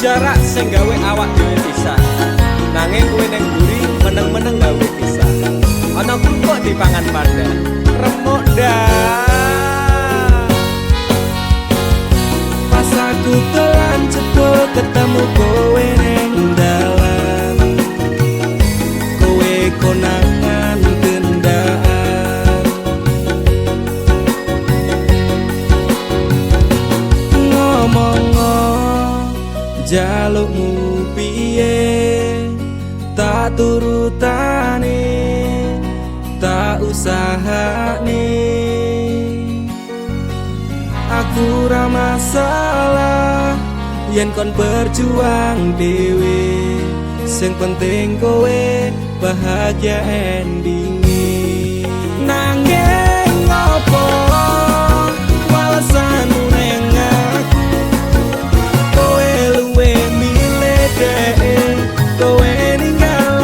jarak sing gawe awak dhewe pisah. Nanging kowe ning mburi meneng-meneng gawe pisah. Ana kok dipangan panda. Remuk dah. Pas aku telan cepet ketemu kowe ning dalan. Kowe konangan kendaan. Ngomong jalukmu piye tak turutane tak usahane aku ra masalah yen kon berjuang dhewe sing penting kowe bahagia endinge nanging ngopo walesanmu ning aku kowe luwe milih dhewe kowe ninggal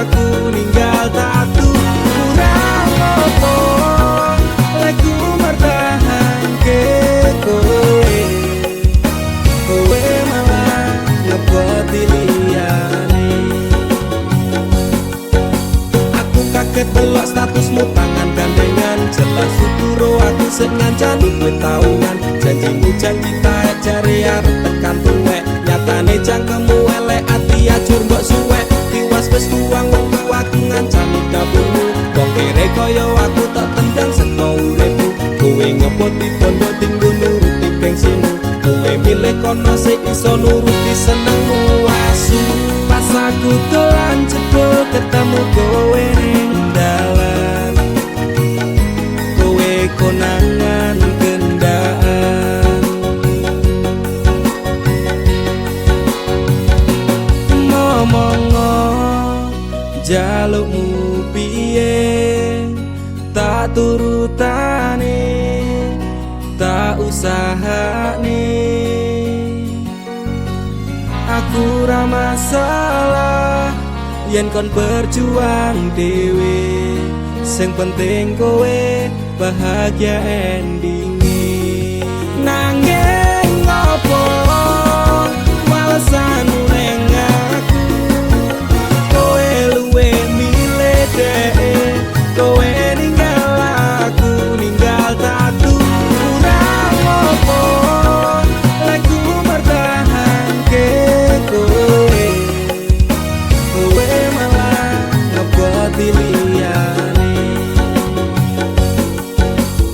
aku ninggal tatu kurang apa leku mertahanke kowe kowe malah ngeboti liyane aku kaget delok statusmu tangan gandengan jelas uturo aku sing ngancani kowe taungan janjimu janji taek jare arep tekan tuwek nyatane cangkemmu elek ati ajur mbok suwek tiwas wis kuwang wong aku ngancani kaburmu wong kere kaya aku tak tendang seko uripmu kowe ngepoti bondo tinggo nuruti gengsimu kowe milih kono sing iso nuruti senengmu asu pas aku dolan cepet ketemu kowe ning dalan kowe konangan kendaan ngomong jalukmu piye tak turutane tak usahane aku ra masalah yen kon berjuang dhewe sing penting kowe bahagia endinge nanging ngopo walesanmu ning aku kowe luwe milih dhewe kowe ninggal aku ninggal tatu kurang apa leku mertahanke kowe kowe malah ngeboti liyane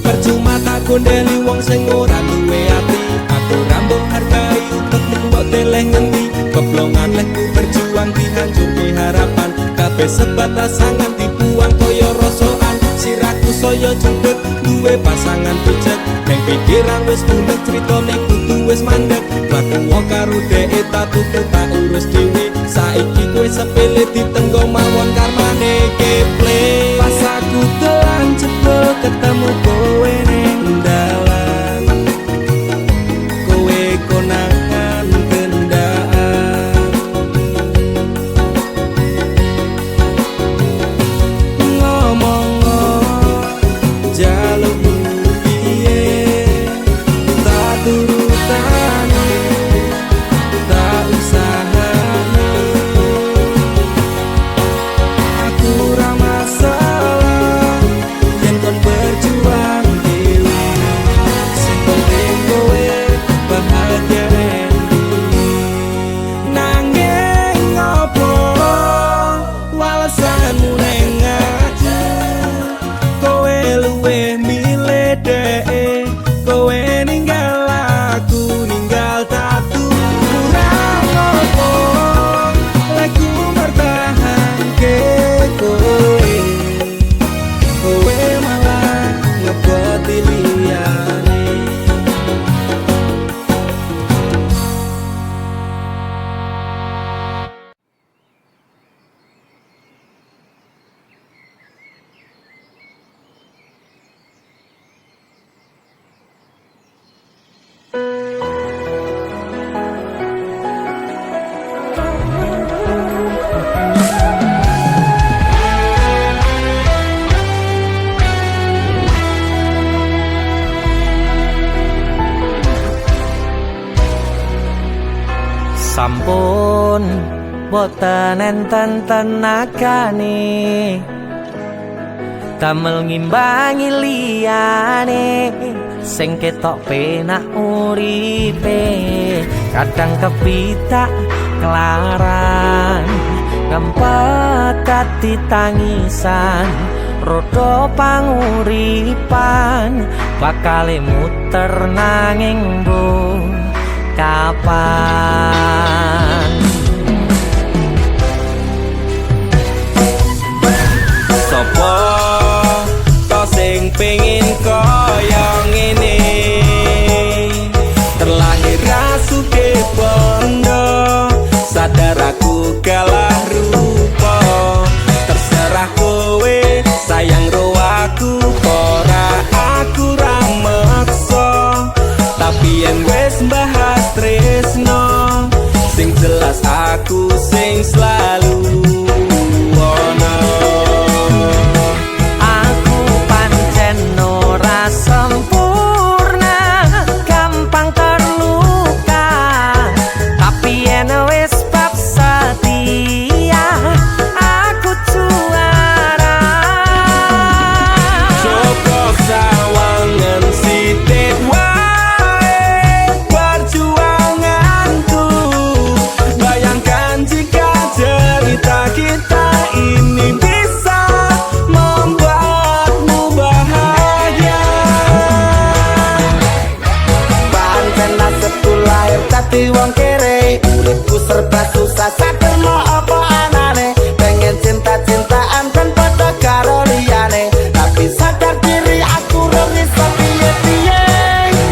percuma tak gondeli wong sing ora duwe ati aku rambung hargai untukmu mbok deleh ngendi keblongan leku berjuang dihancurke harapan kabeh sebatas angan dibuang kaya rosokan siraku saya jendhet duwe pasangan pijat ning pikiran wis bulet critane kudu wis mandek laku wong karo dhek tak tuku tak urus dhewe saiki kowe sepele ditenggo mawon karmane keple pas aku telan cepet ketemu kowe ning dalan kowe konangan kendaan ngomong jalukmu piye tak turutane tak usahane aku ra masalah sampun boten enten tenagane damel ngimbangi liyane sing ketok penak uripe kadang kepitak kelaran ngempet dadi tangisan rodo panguripan bakal muter nanging bu kapan sopo to sing pengin kaya ngene terlahir rasuke bondo sadar aku kalah rupa terserah kowe sayang ro aku ora aku ra maksa tapi yen wis bahas tresno sing jelas aku sing selalu ono aku pancen ora sempurna gampang terluka tapi yen wis bab setia aku juara Joko sawangan sitik wae perjuanganku bayangkan jika cerita kita ini bisa membuatmu bahagia pancen nasibku lahir dadi wong kere uripku serba susah sadar mau apa anane pengen cinta-cintaan kan padha karo liyane tapi sadar diri aku ora iso piye-piye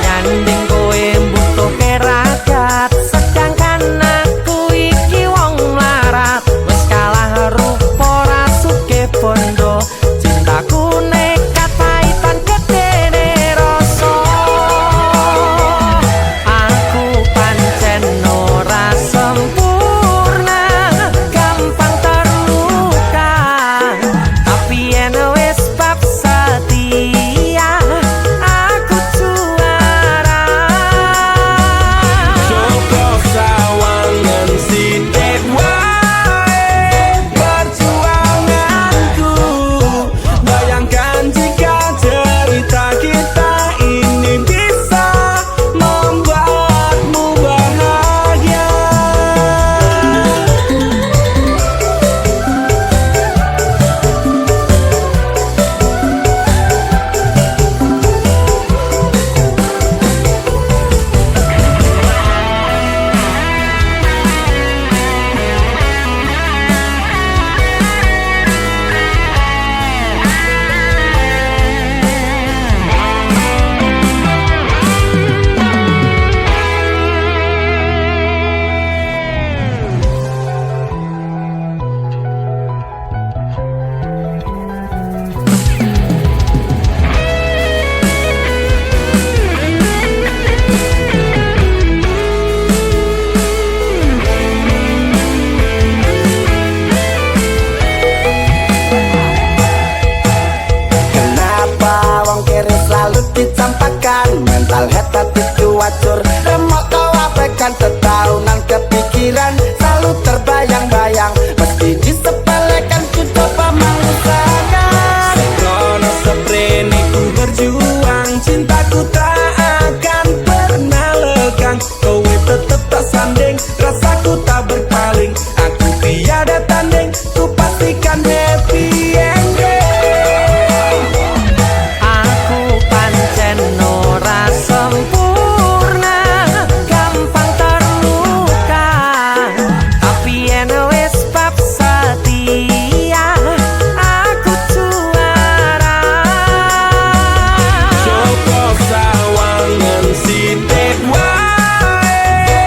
nyanding kowe mbutuhke ragat sedangkan aku iki wong mlarat wis kalah rupa rasuke bondo cintaku nekat paitan gedene rasa aku pancen ora sempurna gampang terluka tapi yen wis bab setia aku juara Joko sawangan sitik wae perjuanganku bayangkan jika cerita kita ini bisa membuatmu bahagia kenapa wong kere selalu dicampakan mental head hatiku wacur remok kau abaikan tetahunan kepikiran selalu terbayang-bayang mesti disepelekan ku coba mengusahakan Krono seprene ku berjuang cintaku tak akan pernah lekang kowe tetep tak sanding rasaku tak berpaling aku tiada tanding ku pastikan happy ending aku pancen ora sempurna gampang terluka tapi yen wis bab setia aku juara Joko sawangan sitik wae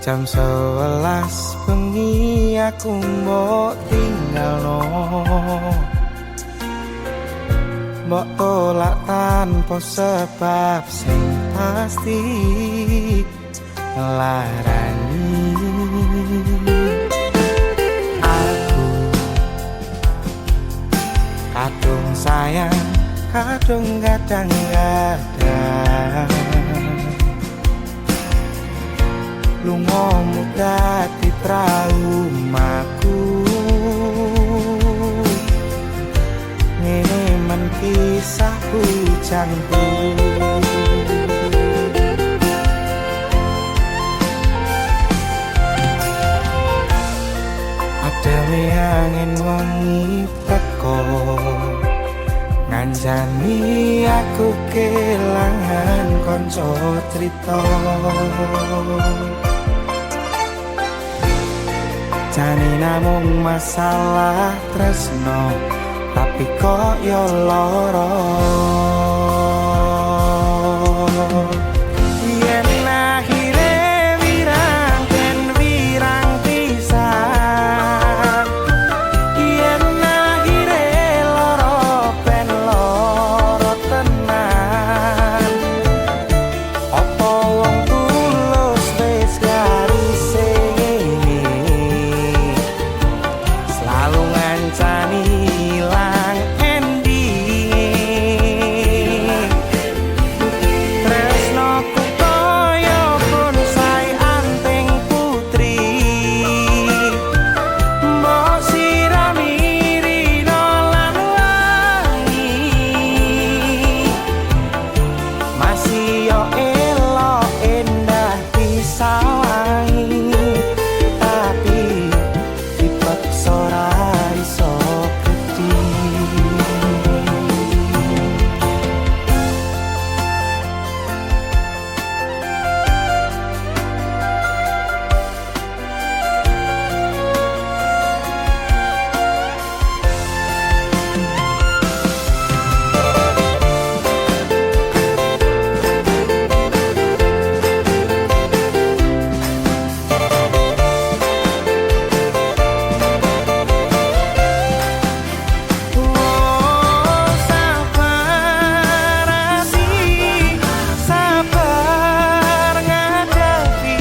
Jam 11 bengi aku mbok tinggalno, mbok tolak tanpa sebab sing pasti larani. Aku kadung sayang, kadung kadang-kadang lungamu dadi traumaku. Ngene men kisah bujangku. Adewe angin wangi teko nganjani aku kelangan konco cerita. Jane namung masalah tresno, tapi kok yo lara. Yen akhire wirang ten wirang pisan, yen akhire lara ben lara tenan. Apa wong tulus wis garise selalu ngancani ilang ending. Tresnoku koyo bonsai anting putri, mbok sirami rino lan wangi. Masih yo elok endah disawangi, tapi dipaksa ora iso gedhi. Sabar hati, sabar ngadepi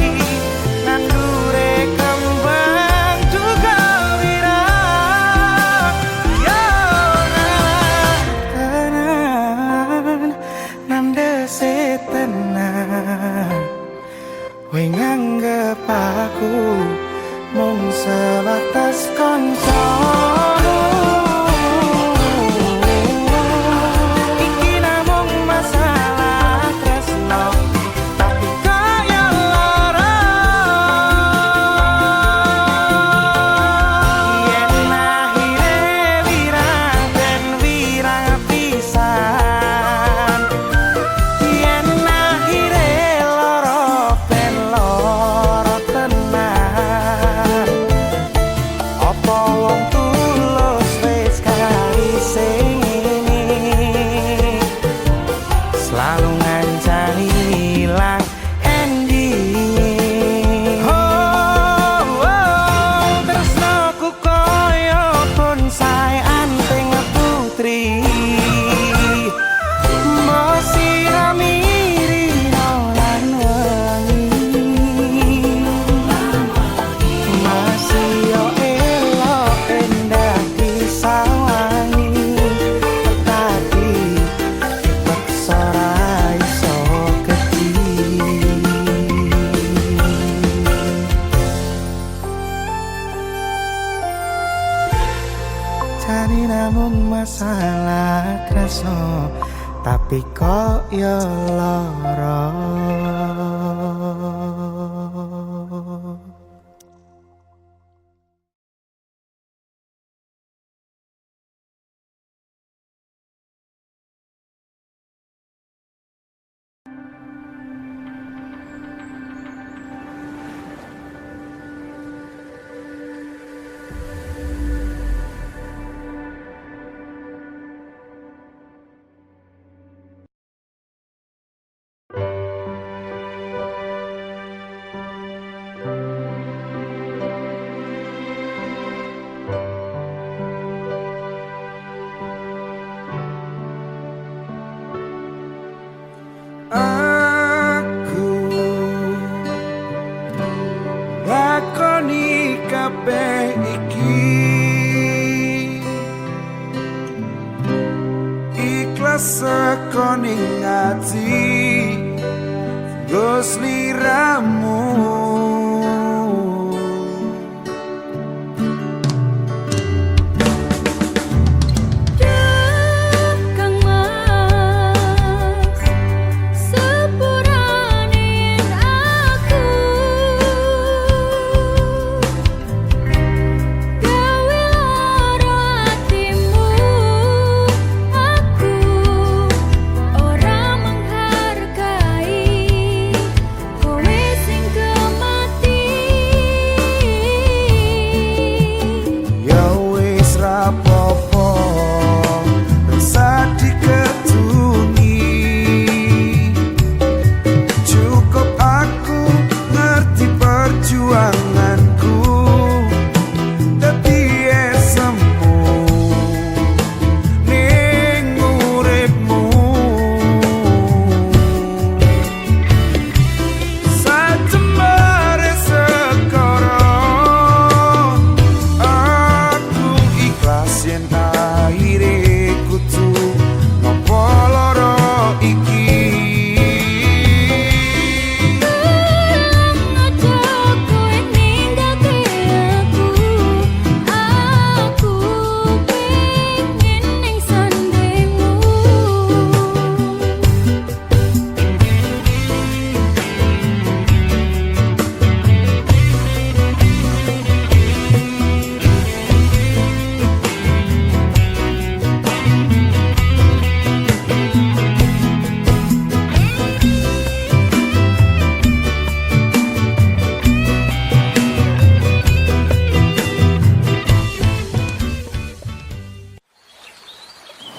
nandure kembang juga wirang. Yo tenan nandese tenan, kowe nganggep aku mung sebatas kanca. Iki namung masalah tresno, tapi kaya lara. Yen akhire wirang ben wirang pisan, yen akhire lara ben lara tenan. Apa wong tulus wis karise ngene, selalu ngancani ilang ending. Tresnoku koyo bonsai anting putri, mbok sirami rino lan wangi. Masih yo elok endah disawangi, tapi dipaksa ora iso gedhi. Jane namung masalah kraso, tapi kok yo lara. nggo sliramu.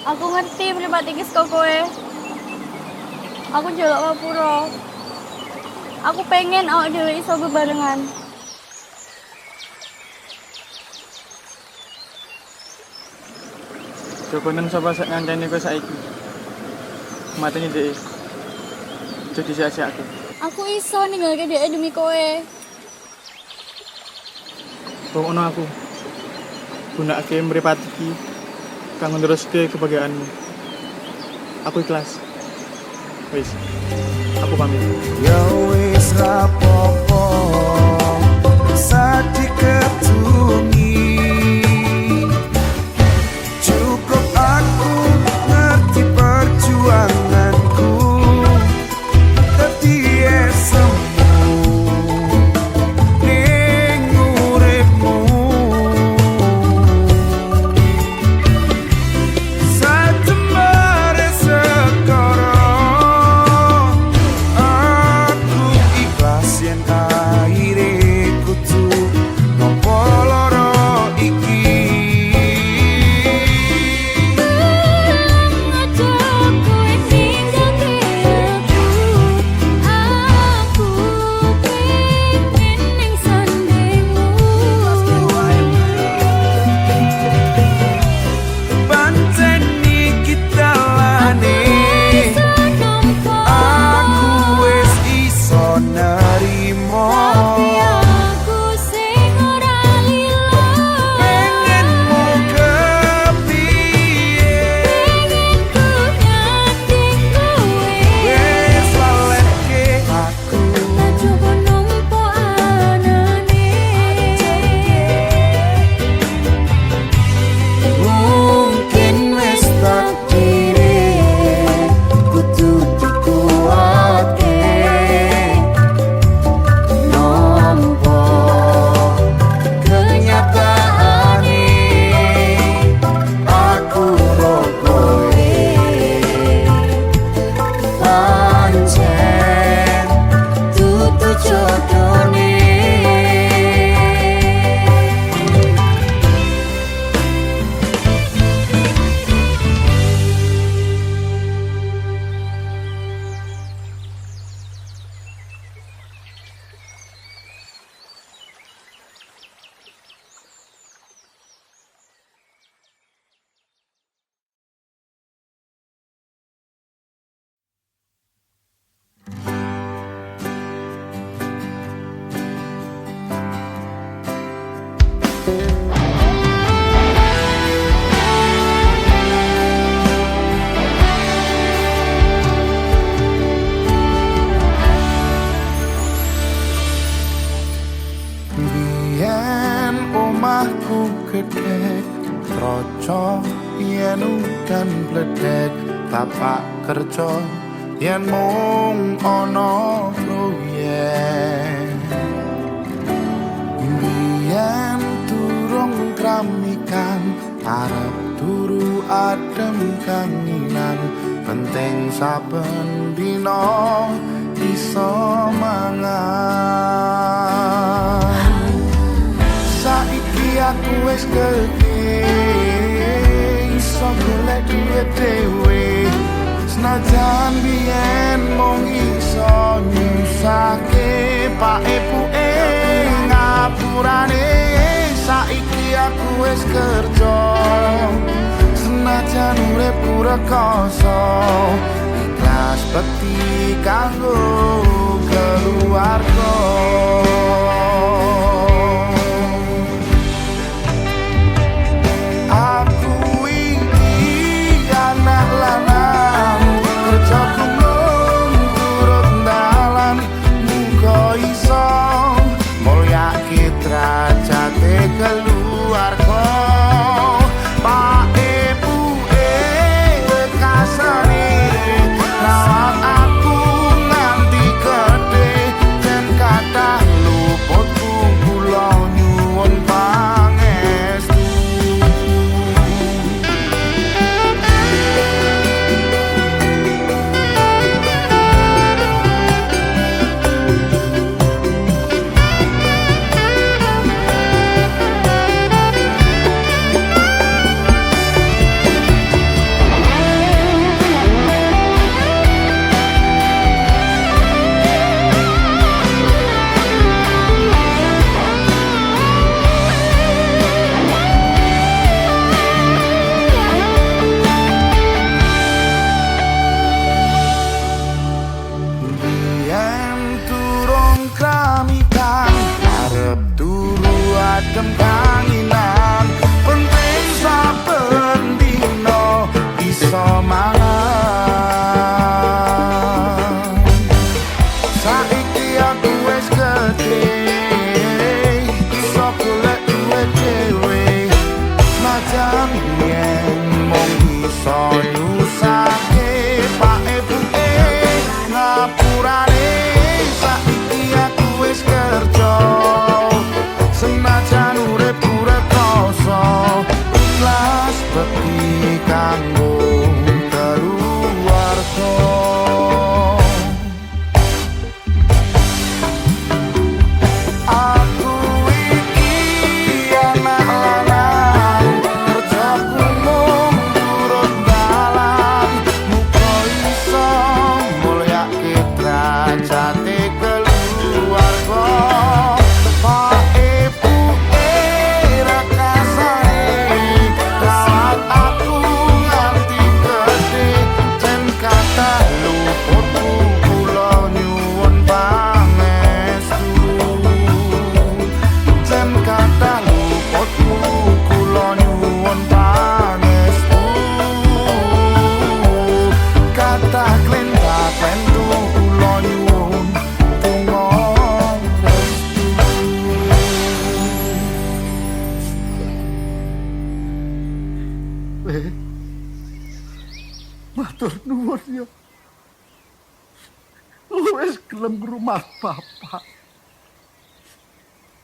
Aku ngerti pribatikis kok kowe. Aku njaluk ngapura. Aku pengen awak dhewe iso bebarengan. Jokonen sapa sak ngancani kowe saiki. Mateni dhek. Jadi sia-siake. Aku iso ninggalke dhek demi kowe. Pokokno aku. Gunakake mripat iki kanggo neruske kebahagiaanmu. Aku ikhlas. Wis. Aku pamit. Ya wis rapopo bisa diketungi, cukup aku ngerti perjuanganku, dadi semu ning uripmu. Satemare sekara aku gedek troco yen udan bledek tapak kerja yen mung ana proyek biyen durung kramikan arep turu adem kanginan penting saben dina iso mangan saiki aku wis gedhe iso golek duit dhewe senajan biyen mung iso nyusake pak ibuke ngapurane saiki aku wis kerja senajan urip rekoso ikhlas bekti kanggo keluarga aku iki anak lanang kerjaku mung turut dalan muga iso mulyake derajate keluarga pak ibuke kasane rawat aku nganti gedhe dan kathah luputku kula nyuwun pangestu adem kanginan penting saben dina iso mangan saiki aku wis gedhe iso golek duit dhewe najan yen mung iso nyusake pak ibuke ngapurane saiki aku wis kerja senajan urip rekoso ikhlas bekti kanggo keluarga aku iki anak lanang kerjaku mung turut dalan muga iso mulyake derajate keluarga matur nuwun ya. Wis gelem rumah bapak.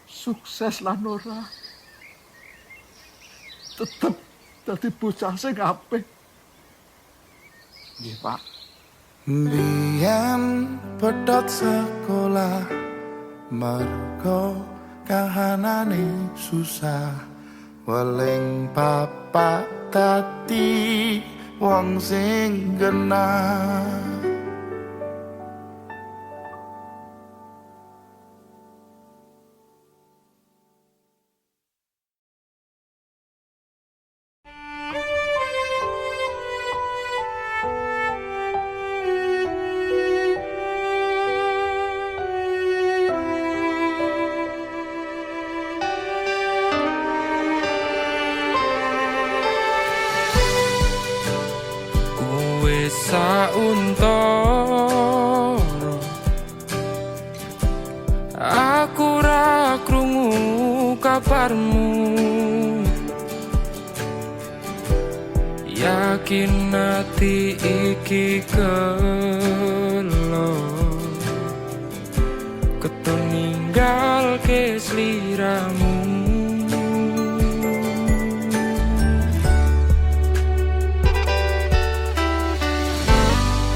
Sukses lan ora. Tetep dadi bocah sing apik. Nggih, Pak. Biyen pedhot sekolah mergo kahanane susah. Weling bapak dadi wong sing genah sauntara aku ra krungu kabarmu yakin ati iki kelo keton ninggal ke sliramu.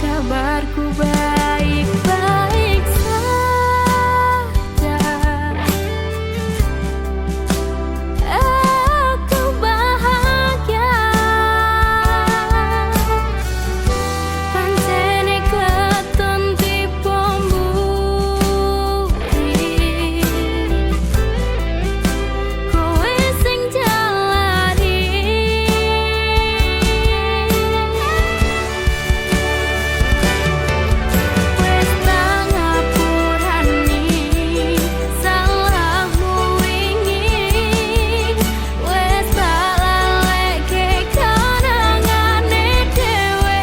Kabarku baik-baik saja. Aku bahagia. Pancene keton tipe mburi. Kowe sing jalani. Wes tak ngapurani salahmu wingi. Wes tak laleke kenangane dhewe.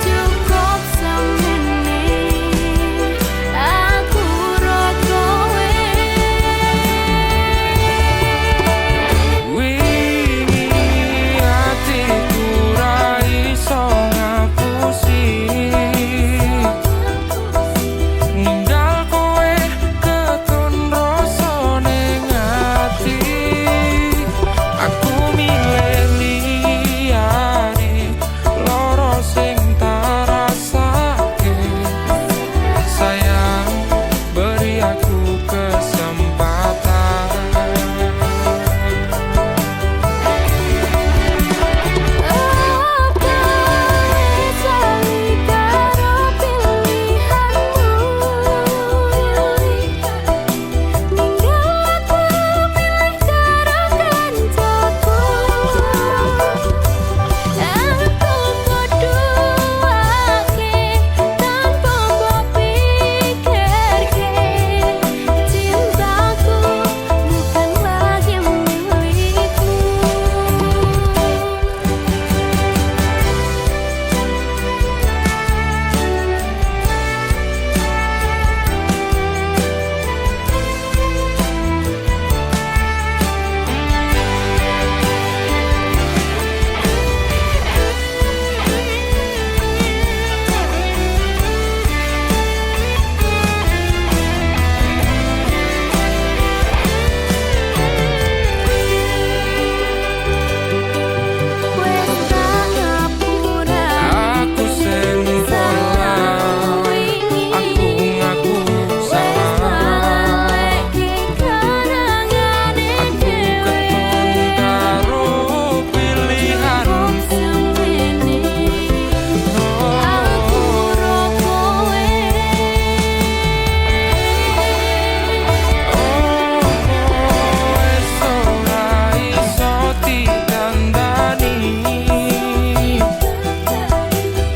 Cukup semene aku ro kowe. Wingi atiku ra iso ngapusi ninggal kowe keton rasa ning ati. Aku milih liyane loro sing tak rasake. Sayang, beri aku kesempatan. Apa sali karo pilihanmu. Ninggal aku pilih karo kancaku. Aku podoake tanpa mbok pikirke. Cintaku bukan lagi milikmu. Wes tak ngapura Aku sing pola, aku ngaku wes salah. laleke kenangane Aku dhewe. keton karo pilihanmu. Semene aku ro kowe. Wes ora iso ditandani.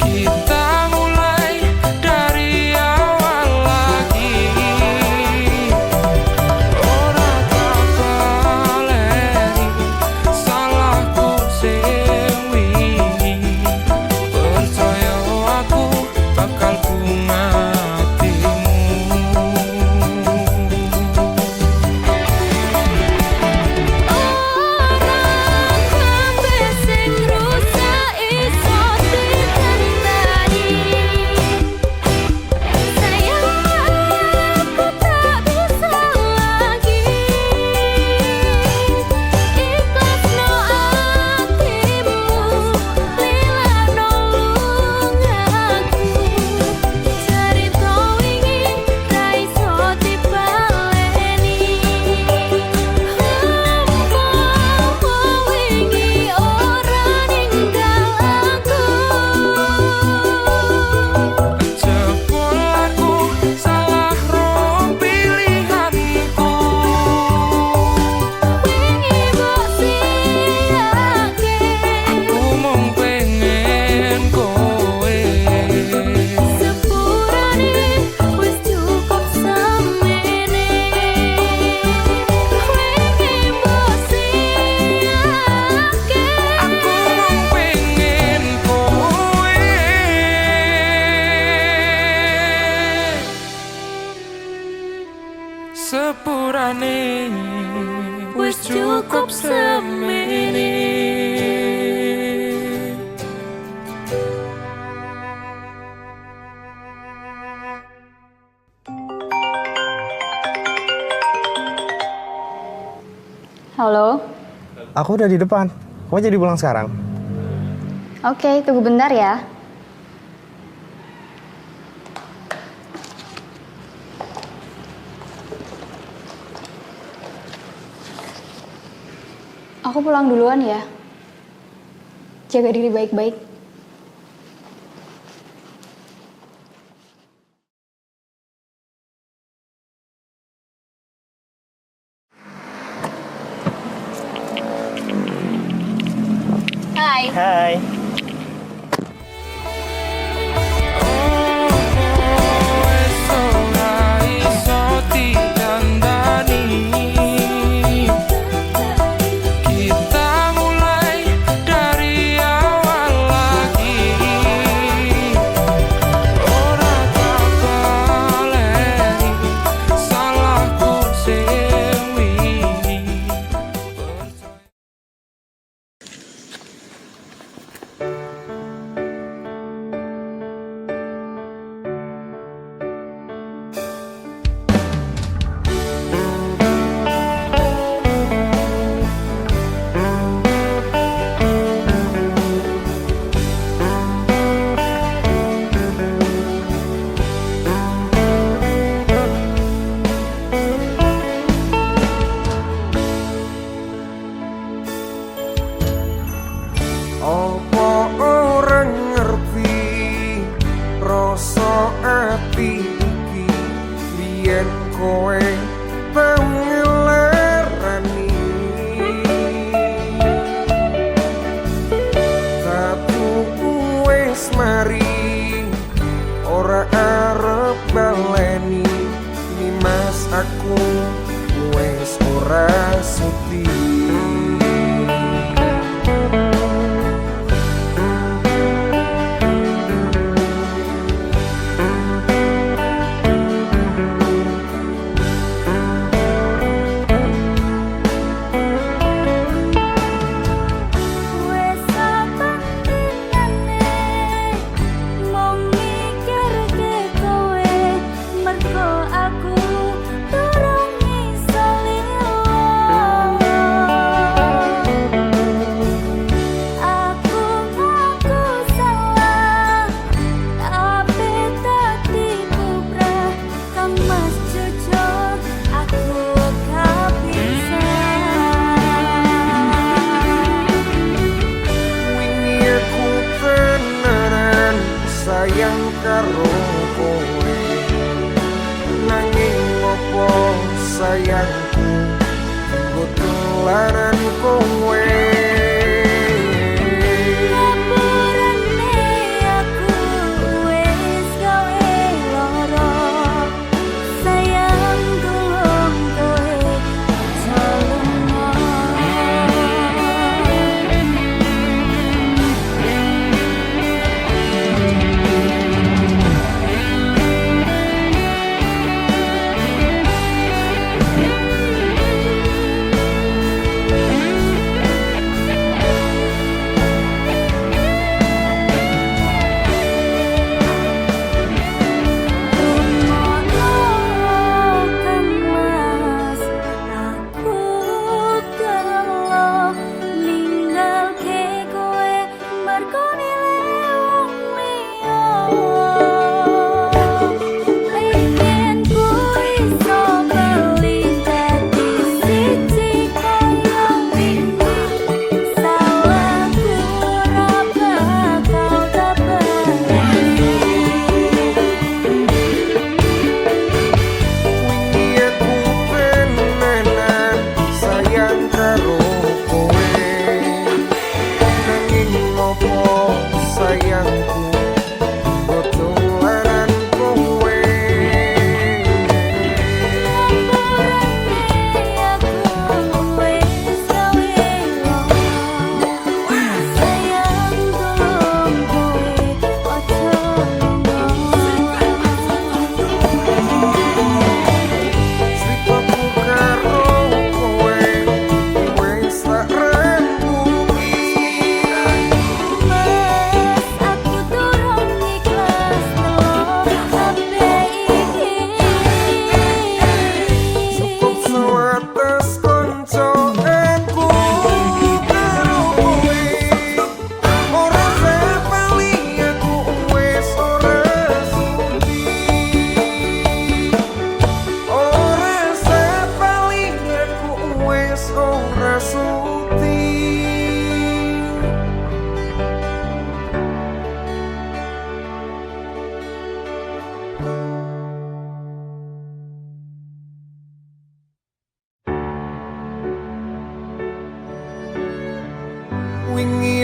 Kita mulai dari awal lagi. Ora tak baleri salahku sing wingi. Percaya aku bakal bungatimu. Orang kabeh sing rusak iso ditandani. Sayang, aku tak bisa lagi. Ikhlasno atimu, lilano lungaku. Cerita wingi ra iso dipaleni. Apa wingi ora ninggal aku. Jebul aku salah ro pilihanku. Wingi mbok siake. Aku mung pengen kowe. Sepurane wis cukup semene. Wingi mbok siake. Aku mung pengen kowe. Sepurane wis cukup semene. Halo? Aku udah di depan. Kamu jadi pulang sekarang? Oke, tunggu bentar ya. Aku pulang duluan ya. Jaga diri baik-baik. Hai. Hai. Wes ora iso ditandani. Kita mulai dari awal lagi. Ora tak baleni salahku sing wingi. Apa orang ngerti rasa ati iki biyen kowe tau ngelarani tapi wis mari ora arep baleni Nimas aku wis ora sudi. Wes sabantinane mong mikirke kowe mergo aku durung iso lilo. Aku ngaku salah tapi dadi bubrah kang mas jujur aku gak bisa. Wingi aku tenanan sayang karo kowe nanging opo sayangku nggo tularan kowe. Ngapurane aku wis gawe lara sayang tulung kowe jalunga.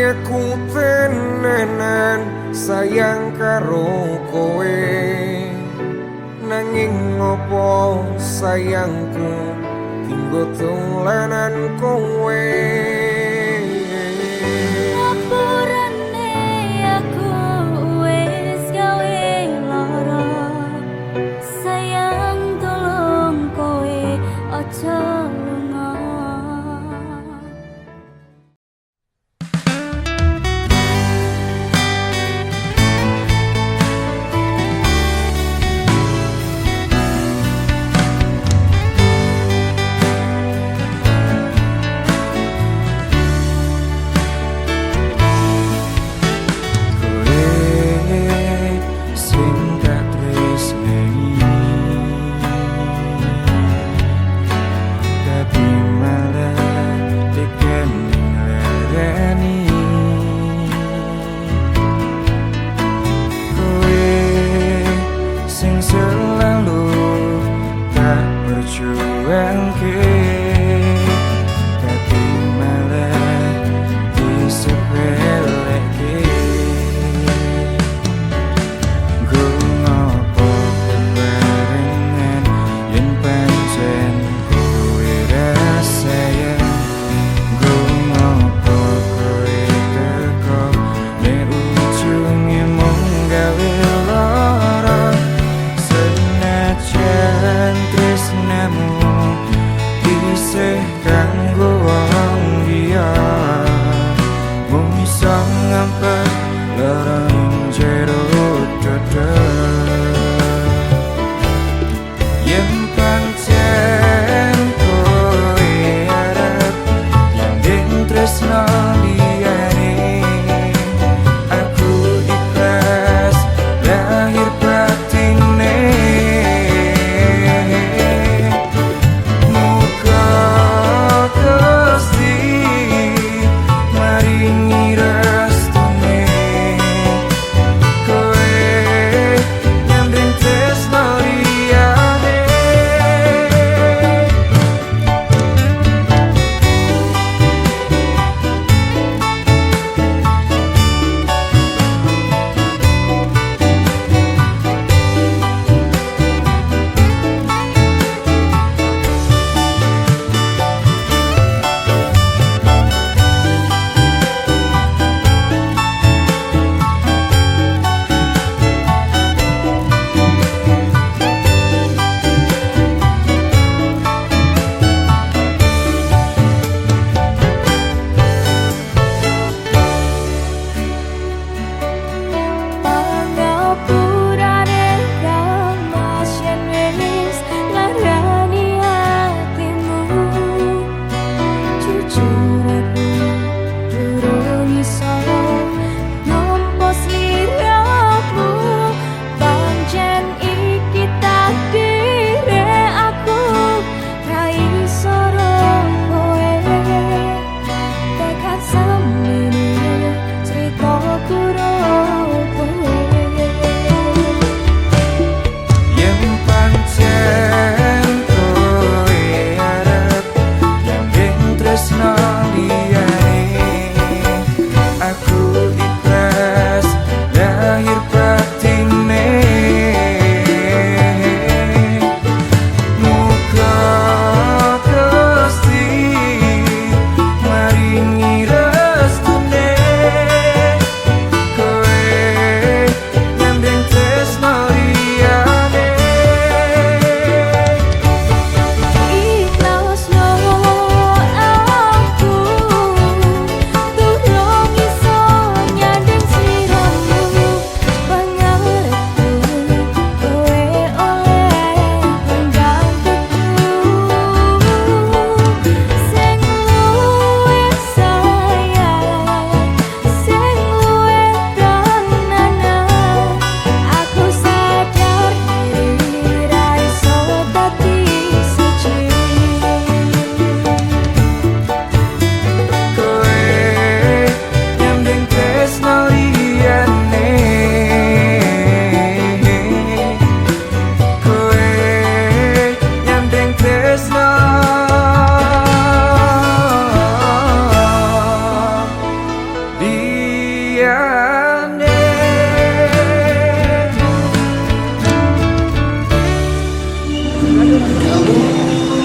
aku tenanan sayang karo kowe, nanging ngopo sayangku tinggo tulanan kowe. Ngapurane aku wis gawe lara, sayang tolong kowe aja lunga.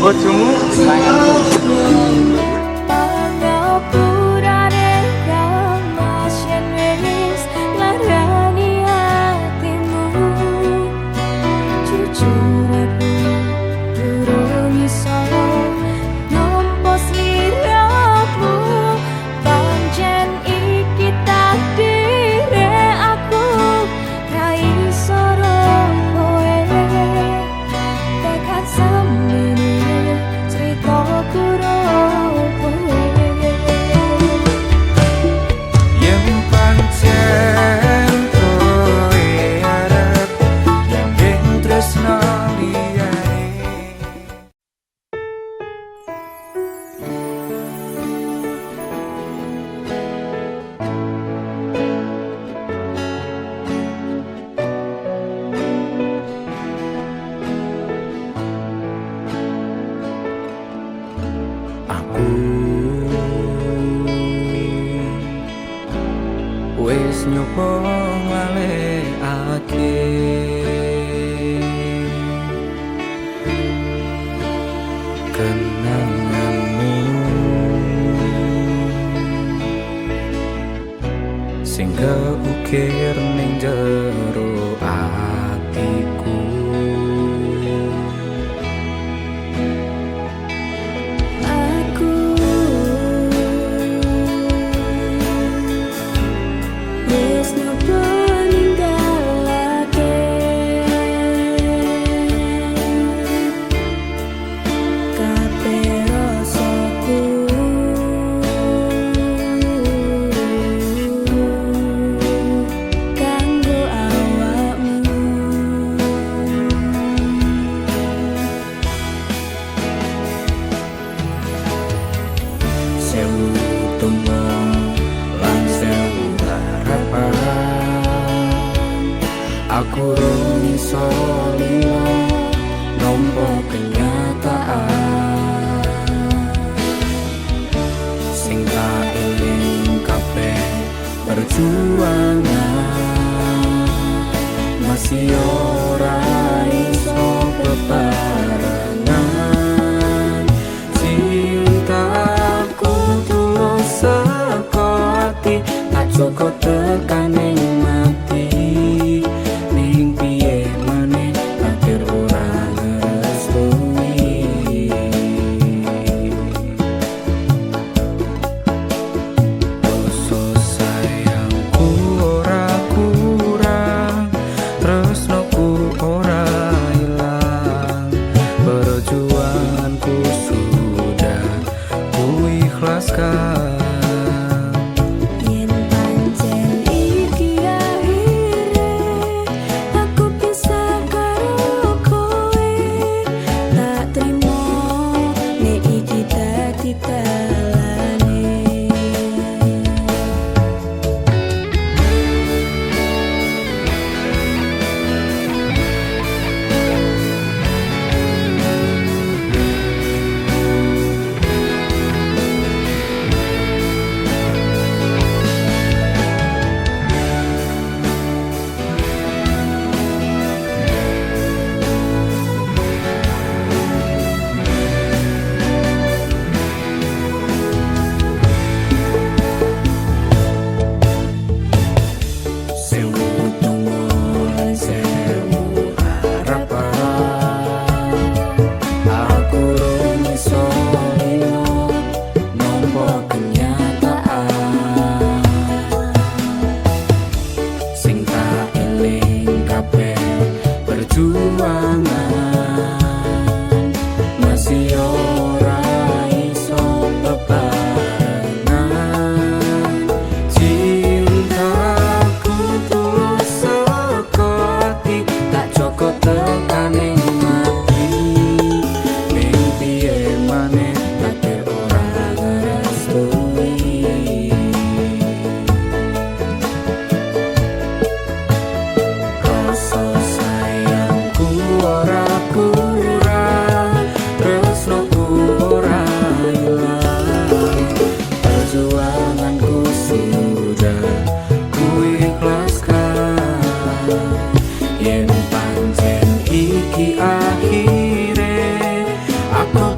bojomu Pangapurane kamas yen wis larani hatimu. Jujur aku durung iso nampa sliramu. Pancen iki takdire aku ra iso roh kowe. Tekan semene ceritaku roh kowe. Yen pancen kowe arep yang tresno liyane. Aku wis nyoba ngalekake kenanganmu sing keukir ning jero atiku. Aku wis nyoba ninggalake kabeh rasaku.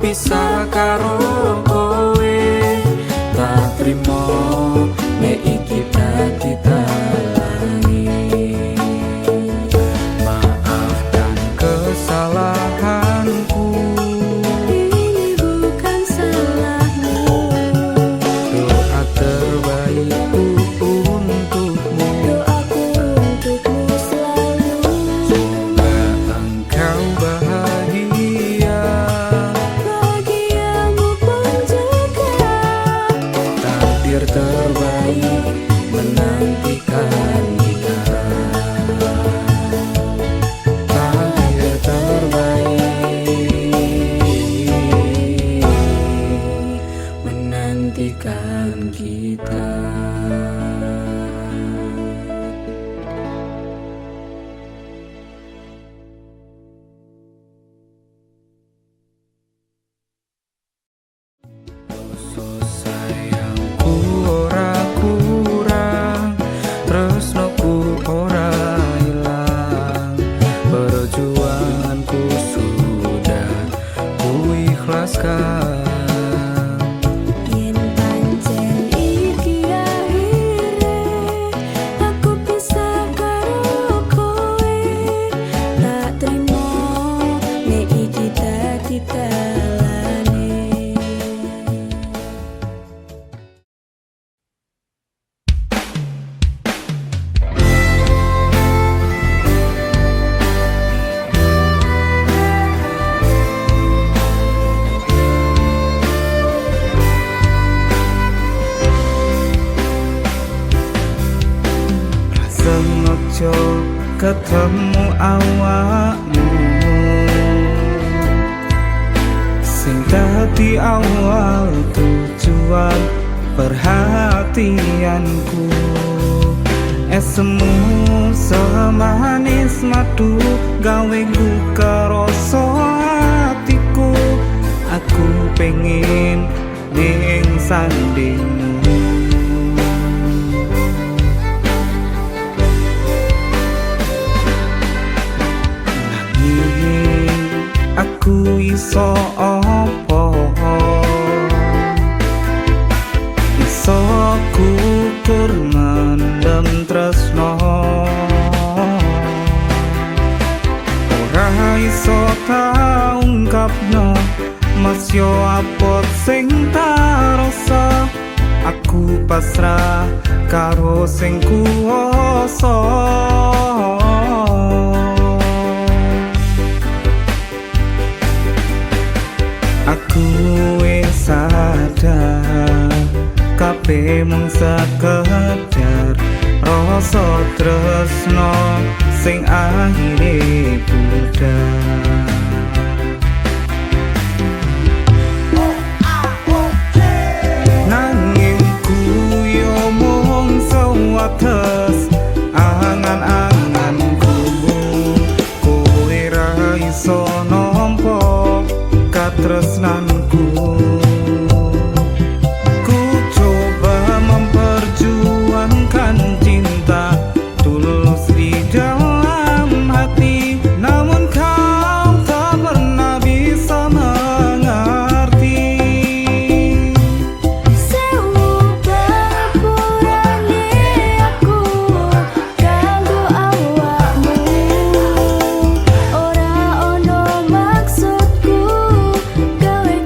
pisah karo kowe, tak trimo nek iki dadi dalane. Maafkan kesalahanku, Ini bukan salahmu. doa terbaikku untukmu. Doaku untukmu selalu. Semoga engkau bahagia, Bahagiamu pun juga. takdir terbaik menantikan kita. Takdir terbaik menantikan kita. Rasa sayangku ora kurang, tresnoku ora hilang, perjuanganku sudah ku ikhlaskan. Yen pancen iki akhire, aku pisah karo kowe. Tak trimo nek iki dadi dalane. Sengaja ketemu awakmu, sing dadi awal tujuan perhatianku. Esemu semanis madu gawe buka rasa hatiku. Aku pengen ning sandingmu. Aku iso apa, iso kukur mendem tresno, ora iso tak ungkapno, mas yo apot sing tak rasa. Aku pasrah karo sing kuwasa. Aku wis sadar kabeh mung sekedar rasa tresno sing akhire pudar. Nanging ku yo mung sewates angan-anganku, kowe ra iso nampa katresnanku. Ku coba memperjuangkan cinta tulus di dalam hati, namun kau tak pernah bisa mengerti. Sewu pangapurane aku kanggo awakmu. Ora ono maksudku gawe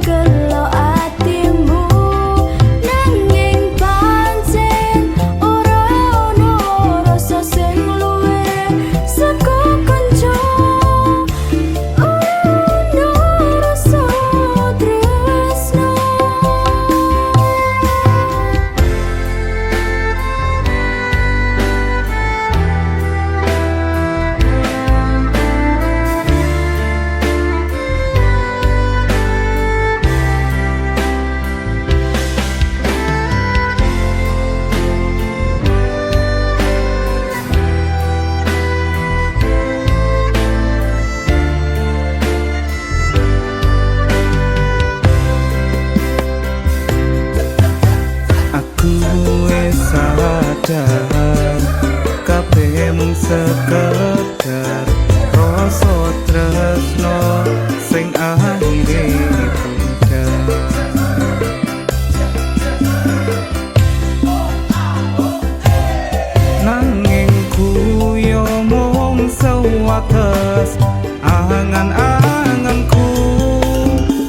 anganku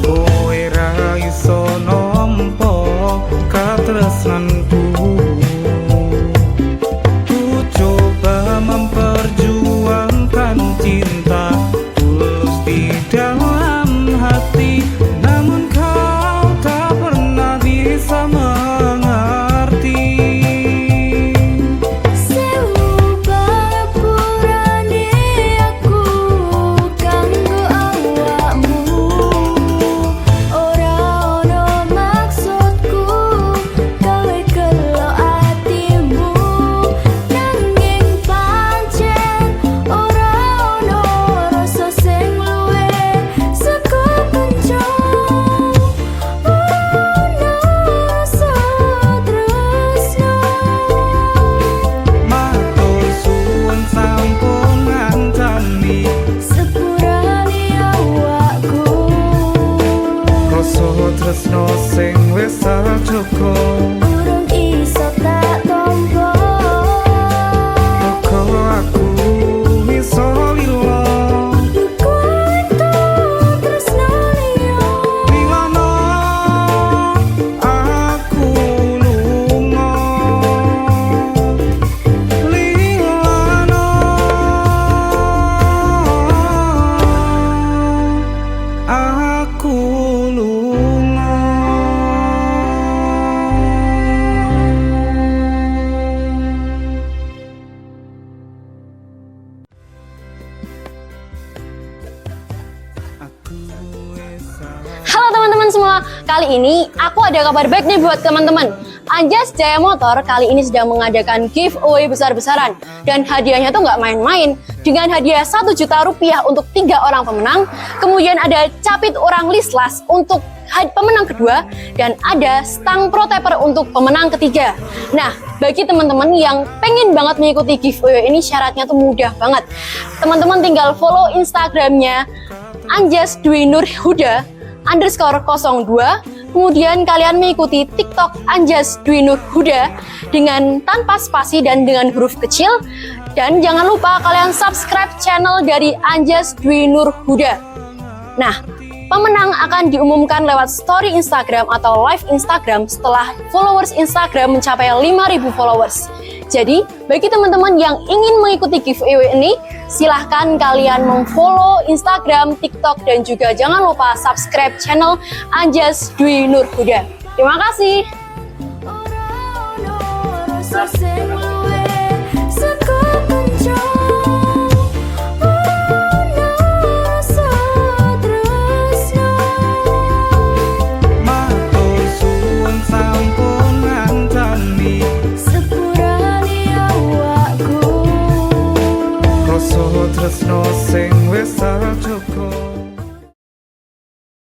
kowe ra iso nampa katresnanku. Ku coba memperjuangkan cinta tulus di dalam hati, namun kau tak pernah bisa mengerti. Sewu pangapurane aku kanggo awakmu, ora ono maksudku gawe gelo atimu, nanging pancen ora ono rasa sing luwe saka kanca, ono rasa tresno. Matur suwun sampun ngancani Sepurane awakku, rasa tresno sing wis sajogo. urung iso tak tampa. Kok aku iso lilo Kowe tresno liya, lilono aku lunga, lilono aku lunga. Halo teman-teman semua, kali ini aku ada kabar baik nih buat teman-teman. Anjas Jaya Motor kali ini sedang mengadakan giveaway besar-besaran. Dan hadiahnya tuh nggak main-main. Dengan hadiah 1 juta rupiah untuk 3 orang pemenang. Kemudian ada capit orang lislas untuk pemenang kedua. Dan ada stang protector untuk pemenang ketiga. Nah, bagi teman-teman yang pengen banget mengikuti giveaway ini, syaratnya tuh mudah banget. Teman-teman tinggal follow Instagramnya Anjas Dwi Nur Huda _02. Kemudian kalian mengikuti TikTok Anjas Dwi Nur Huda dengan tanpa spasi dan dengan huruf kecil. Dan jangan lupa kalian subscribe channel dari Anjas Dwi Nur Huda. Nah, pemenang akan diumumkan lewat story Instagram atau live Instagram setelah followers Instagram mencapai 5.000 followers. Jadi, bagi teman-teman yang ingin mengikuti giveaway ini, silahkan kalian memfollow Instagram, TikTok, dan juga jangan lupa subscribe channel Anjas Dwi Nur Huda. Terima kasih. ora ono rasa sing luwe